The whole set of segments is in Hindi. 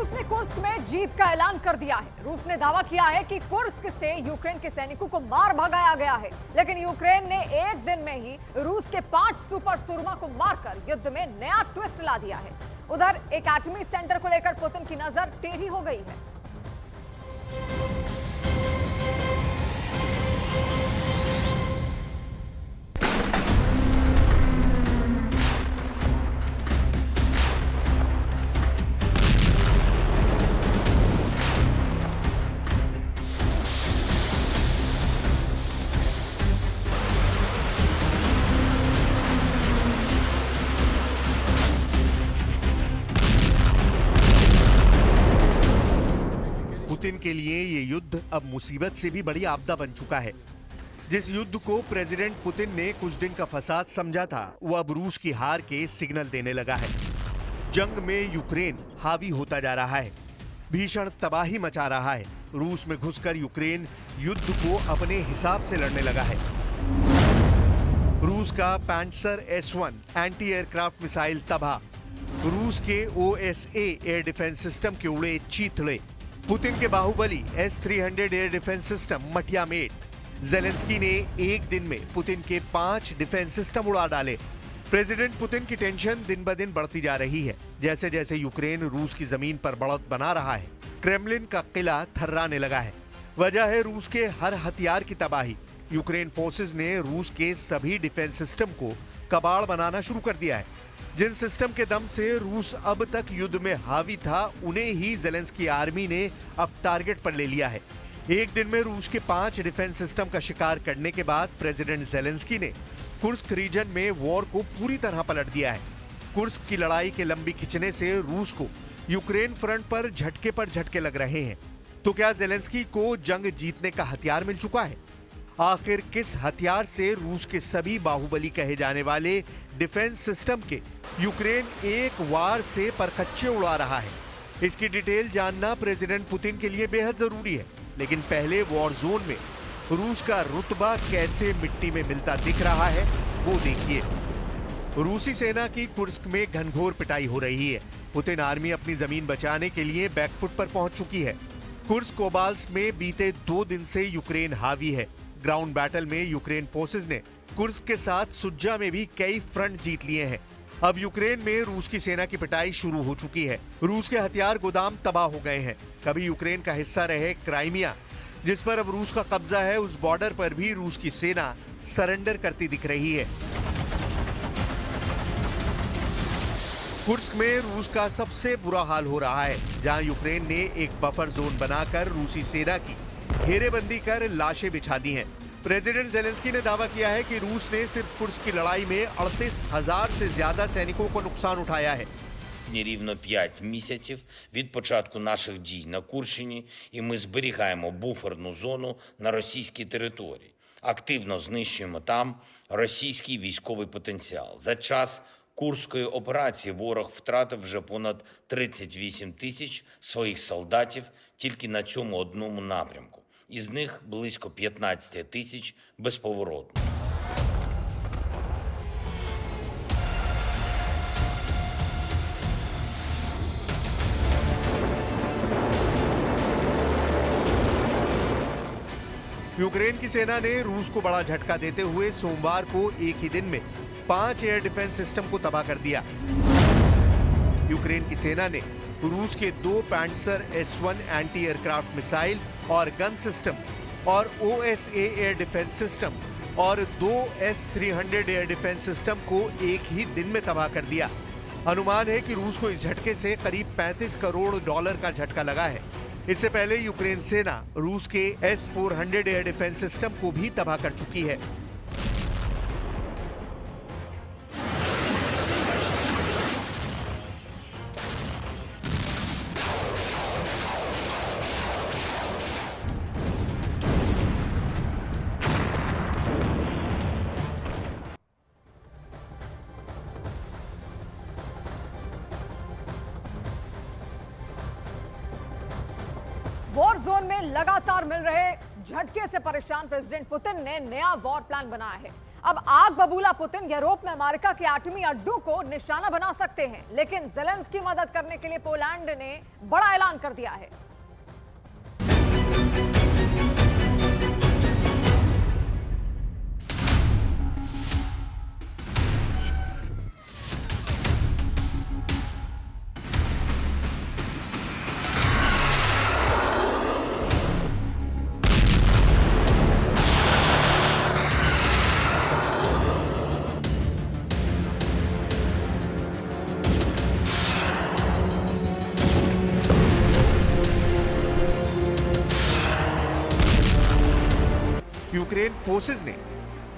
रूस ने कुर्स्क में जीत का ऐलान कर दिया है। रूस ने दावा किया है कि कुर्स्क से यूक्रेन के सैनिकों को मार भगाया गया है, लेकिन यूक्रेन ने एक दिन में ही रूस के 5 सुपर सुरमा को मारकर युद्ध में नया ट्विस्ट ला दिया है। उधर एक एटमी सेंटर को लेकर पुतिन की नजर टेढ़ी हो गई है। पुतिन के लिए ये युद्ध अब मुसीबत से भी बड़ी आपदा बन चुका है। जिस युद्ध को प्रेसिडेंट पुतिन ने कुछ दिन का फसाद समझा था, वो अब रूस की हार के सिग्नल देने लगा है। जंग में यूक्रेन हावी होता जा रहा है, भीषण तबाही मचा रहा है। रूस में घुसकर यूक्रेन युद्ध को अपने हिसाब से लड़ने लगा है। रूस का पैंट्सर S-1 एंटी एयरक्राफ्ट मिसाइल तबाह, रूस के OSA एयर डिफेंस सिस्टम के उड़े चीथड़े, पुतिन के बाहुबली S-300 एयर डिफेंस सिस्टम मटिया मेट। जेलेंस्की ने एक दिन में पुतिन के 5 डिफेंस सिस्टम उड़ा डाले। प्रेसिडेंट पुतिन की टेंशन दिन ब दिन बढ़ती जा रही है। जैसे जैसे यूक्रेन रूस की जमीन पर बढ़त बना रहा है, क्रेमलिन का किला थर्राने लगा है। वजह है रूस के हर हथियार की तबाही। यूक्रेन फोर्सेस ने रूस के सभी डिफेंस सिस्टम को कबाड़ बनाना शुरू कर दिया है। जिन सिस्टम के दम से रूस अब तक युद्ध में हावी था, उन्हें ही जेलेंस्की आर्मी ने अब टारगेट पर ले लिया है। एक दिन में रूस के 5 डिफेंस सिस्टम का शिकार करने के बाद प्रेसिडेंट जेलेंस्की ने कुर्स्क रीजन में वॉर को पूरी तरह पलट दिया है। कुर्स्क की लड़ाई के लंबी खिंचने से रूस को यूक्रेन फ्रंट पर झटके लग रहे हैं। तो क्या जेलेंस्की को जंग जीतने का हथियार मिल चुका है? आखिर किस हथियार से रूस के सभी बाहुबली कहे जाने वाले डिफेंस सिस्टम के यूक्रेन एक वार से परखच्चे उड़ा रहा है? इसकी डिटेल जानना प्रेसिडेंट पुतिन के लिए बेहद जरूरी है। लेकिन पहले वॉर जोन में रूस का रुतबा कैसे मिट्टी में मिलता दिख रहा है, वो देखिए। रूसी सेना की कुर्स्क में घनघोर पिटाई हो रही है। पुतिन आर्मी अपनी जमीन बचाने के लिए बैकफुट पर पहुंच चुकी है। कुर्स्क कोबाल्स्ट में बीते 2 दिन से यूक्रेन हावी है। ग्राउंड बैटल में यूक्रेन फोर्सेस ने कुर्स्क के साथ सुज्जा में भी कई फ्रंट जीत लिए हैं। अब यूक्रेन में रूस की सेना की पिटाई शुरू हो चुकी है। रूस के हथियार गोदाम तबाह हो गए हैं। कभी यूक्रेन का हिस्सा रहे क्राइमिया, जिस पर अब रूस का कब्जा है, उस बॉर्डर पर भी रूस की सेना सरेंडर करती दिख रही है। कुर्स्क में रूस का सबसे बुरा हाल हो रहा है, जहां यूक्रेन ने एक बफर जोन बनाकर रूसी सेना की घेरेबंदी कर लाशें बिछा दी हैं। प्रेसिडेंट जेलेंस्की ने दावा किया है कि रूस ने सिर्फ कुर्स्क की लड़ाई में 38,000 से ज्यादा सैनिकों को नुकसान उठाया है। Рівно 5 місяців від початку наших дій на Курщині, і ми зберігаємо буферну зону на російській території. Активно знищуємо там російський військовий потенціал. За час Курської операції ворог втратив вже понад 38 тисяч своїх солдатів тільки на цьому одному напрямку. Із них близько 15 тисяч безповоротно. यूक्रेन की सेना ने रूस को बड़ा झटका देते हुए सोमवार को एक ही दिन में 5 एयर डिफेंस सिस्टम को तबाह कर दिया। यूक्रेन की सेना ने रूस के 2 पैंट्सर S-1 एंटी एयरक्राफ्ट मिसाइल और गन सिस्टम और OSA एयर डिफेंस सिस्टम और 2 S-300 एयर डिफेंस सिस्टम को एक ही दिन में तबाह कर दिया। अनुमान है कि रूस को इस झटके से करीब $35 करोड़ का झटका लगा है। इससे पहले यूक्रेन सेना रूस के S-400 एयर डिफेंस सिस्टम को भी तबाह कर चुकी है। वॉर जोन में लगातार मिल रहे झटके से परेशान प्रेसिडेंट पुतिन ने नया वॉर प्लान बनाया है। अब आग बबूला पुतिन यूरोप में अमेरिका के एटमी अड्डों को निशाना बना सकते हैं, लेकिन जेलेंस्की की मदद करने के लिए पोलैंड ने बड़ा ऐलान कर दिया है। यूक्रेन फोर्सेस ने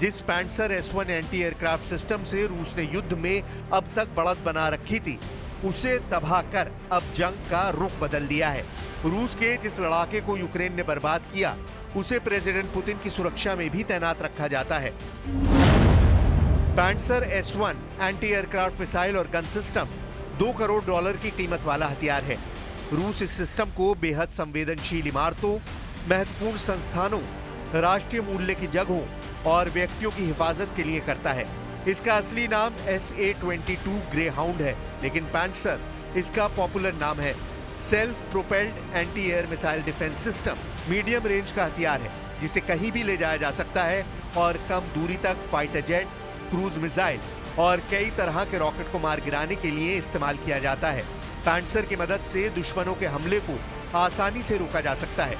जिस पैंसर S-1 एंटी एयरक्राफ्ट सिस्टम से रूस ने युद्ध में अब तक बढ़त बना रखी थी, उसे तबाह कर अब जंग का रुख बदल दिया है। रूस के जिस लड़ाके को यूक्रेन ने बर्बाद किया, उसे प्रेसिडेंट पुतिन की सुरक्षा में भी तैनात रखा जाता है। पैंसर S-1 एंटी एयरक्राफ्ट मिसाइल और गन सिस्टम $2 करोड़ की कीमत वाला हथियार है। रूस इस सिस्टम को बेहद संवेदनशील इमारतों, महत्वपूर्ण संस्थानों, राष्ट्रीय मूल्य की जगहों और व्यक्तियों की हिफाजत के लिए करता है। इसका असली नाम SA-22 ग्रे हाउंड है, लेकिन पैंसर इसका पॉपुलर नाम है। Self propelled anti air missile defence system medium range का हथियार है, जिसे कहीं भी ले जाया जा सकता है और कम दूरी तक फाइटर जेट, क्रूज मिसाइल और कई तरह के रॉकेट को मार गिराने के लिए इस्तेमाल किया जाता है। पैंसर की मदद से दुश्मनों के हमले को आसानी से रोका जा सकता है।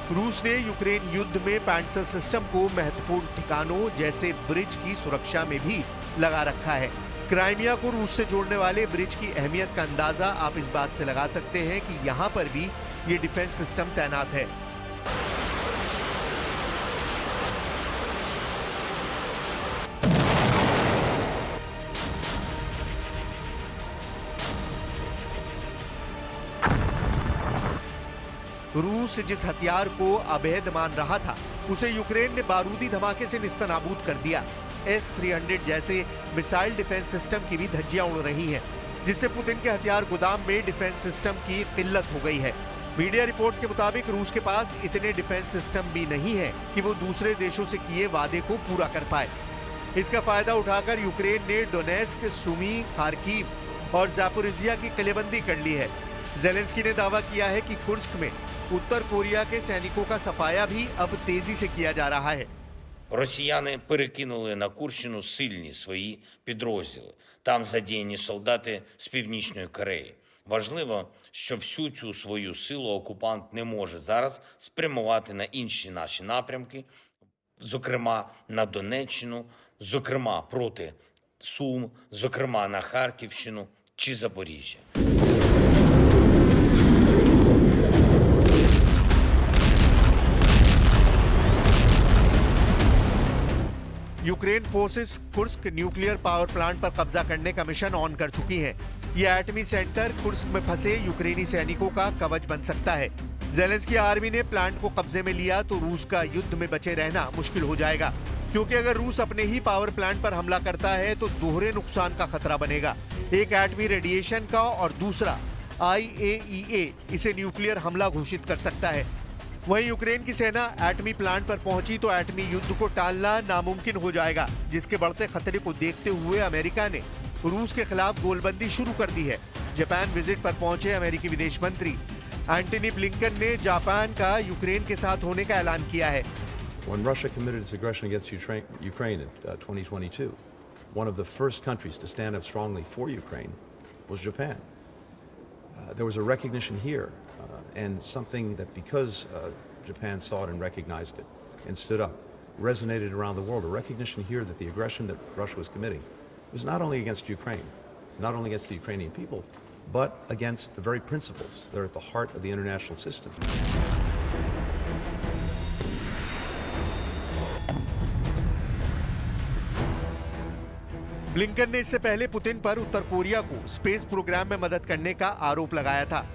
रूस ने यूक्रेन युद्ध में पैंसर सिस्टम को महत्वपूर्ण ठिकानों जैसे ब्रिज की सुरक्षा में भी लगा रखा है। क्राइमिया को रूस से जोड़ने वाले ब्रिज की अहमियत का अंदाजा आप इस बात से लगा सकते हैं कि यहाँ पर भी ये डिफेंस सिस्टम तैनात है। रूस जिस हथियार को अवैध मान रहा था, उसे यूक्रेन ने बारूदी धमाके से निस्तनाबूद कर दिया। S-300 जैसे मिसाइल डिफेंस सिस्टम की भी धज्जियां उड़ रही हैं, जिससे पुतिन के हथियार गोदाम में डिफेंस सिस्टम की किल्लत हो गई है। मीडिया रिपोर्ट्स के मुताबिक रूस के पास इतने डिफेंस सिस्टम भी नहीं है कि वो दूसरे देशों से किए वादे को पूरा कर पाए। इसका फायदा उठाकर यूक्रेन ने डोनेस्क, सुमी, खार्किव और ज़ापोरिजिया की किलेबंदी कर ली है। जेलेंस्की ने दावा किया है कि कुर्स्क में उत्तर कोरिया के सैनिकों का सफाया भी अब तेजी से किया जा रहा है। Росіяни перекинули на Курщину сильні свої підрозділи. Там задіяні солдати з Північної Кореї. Важливо, що всю цю свою силу окупант не може зараз спрямувати на інші наші напрямки, зокрема на Донеччину, зокрема проти Сум, зокрема на Харківщину чи Запоріжжя. Ukraine forces Kursk nuclear power plant पर कब्जा करने का मिशन ऑन कर चुकी हैं। यह एटमी सेंटर कुर्स्क में फंसे यूक्रेनी सैनिकों का कवच बन सकता है। जेलेंस्की आर्मी ने प्लांट को कब्जे में लिया तो रूस का युद्ध में बचे रहना मुश्किल हो जाएगा, क्योंकि अगर रूस अपने ही पावर प्लांट पर हमला करता है तो दोहरे नुकसान का खतरा बनेगा, एक एटमी रेडिएशन का और दूसरा IAEA इसे न्यूक्लियर हमला घोषित कर सकता है। वहीं यूक्रेन की सेना एटमी प्लांट पर पहुंची तो एटमी युद्ध को टालना नामुमकिन हो जाएगा, जिसके बढ़ते खतरे को देखते हुए अमेरिका ने रूस के खिलाफ गोलबंदी शुरू कर दी है। जापान विजिट पर पहुंचे अमेरिकी विदेश मंत्री एंटनी ब्लिंकन ने जापान का यूक्रेन के साथ होने का ऐलान किया है। When Russia committed its aggression against Ukraine in 2022, one of the first countries to stand up strongly for Ukraine was Japan. There was a recognition here, and something that because Japan saw it and recognized it and stood up, resonated around the world, a recognition here that the aggression that Russia was committing was not only against Ukraine, not only against the Ukrainian people, but against the very principles that are at the heart of the international system. Blinken ने इससे पहले पुतिन पर उत्तर कोरिया को स्पेस प्रोग्राम में मदद करने का आरोप लगाया था।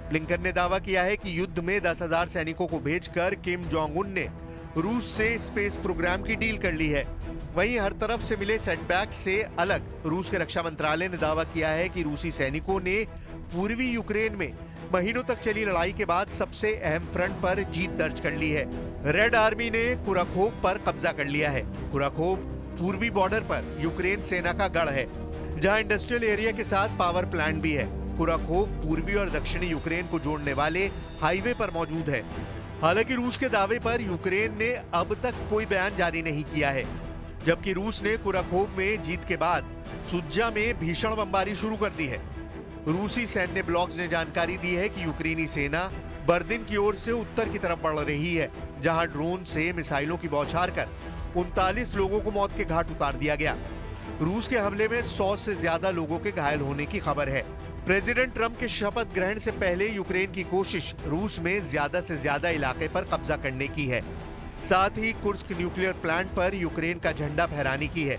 ब्लिंकन ने दावा किया है कि युद्ध में 10,000 सैनिकों को भेजकर किम जोंग उन ने रूस से स्पेस प्रोग्राम की डील कर ली है। वहीं हर तरफ से मिले सेटबैक से अलग रूस के रक्षा मंत्रालय ने दावा किया है कि रूसी सैनिकों ने पूर्वी यूक्रेन में महीनों तक चली लड़ाई के बाद सबसे अहम फ्रंट पर जीत दर्ज कर ली है। रेड आर्मी ने कुराखोव पर कब्जा कर लिया है। कुराखोव पूर्वी बॉर्डर पर यूक्रेन सेना का गढ़ है, जहां इंडस्ट्रियल एरिया के साथ पावर प्लांट भी है। कुराखोव पूर्वी और दक्षिणी यूक्रेन को जोड़ने वाले हाईवे पर मौजूद है। हालांकि रूस के दावे पर यूक्रेन ने अब तक कोई बयान जारी नहीं किया है, जबकि रूस ने कुराखोव में जीत के बाद सुज्जा में भीषण बमबारी शुरू कर दी है। रूसी सैन्य ब्लॉग्स ने जानकारी दी है कि यूक्रेनी सेना बर्दिन की ओर से उत्तर की तरफ बढ़ रही है, जहां ड्रोन से मिसाइलों की बौछार कर 39 लोगों को मौत के घाट उतार दिया गया। रूस के हमले में 100 से ज्यादा लोगों के घायल होने की खबर है। प्रेसिडेंट ट्रंप के शपथ ग्रहण से पहले यूक्रेन की कोशिश रूस में ज्यादा से ज्यादा इलाके पर कब्जा करने की है, साथ ही कुर्स्क न्यूक्लियर प्लांट पर यूक्रेन का झंडा फहराने की है।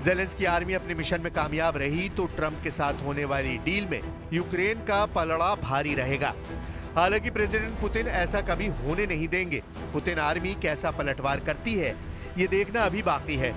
ज़ेलेंस्की आर्मी अपने मिशन में कामयाब रही तो ट्रंप के साथ होने वाली डील में यूक्रेन का पलड़ा भारी रहेगा। हालांकि प्रेसिडेंट पुतिन ऐसा कभी होने नहीं देंगे। पुतिन आर्मी कैसा पलटवार करती है, ये देखना अभी बाकी है।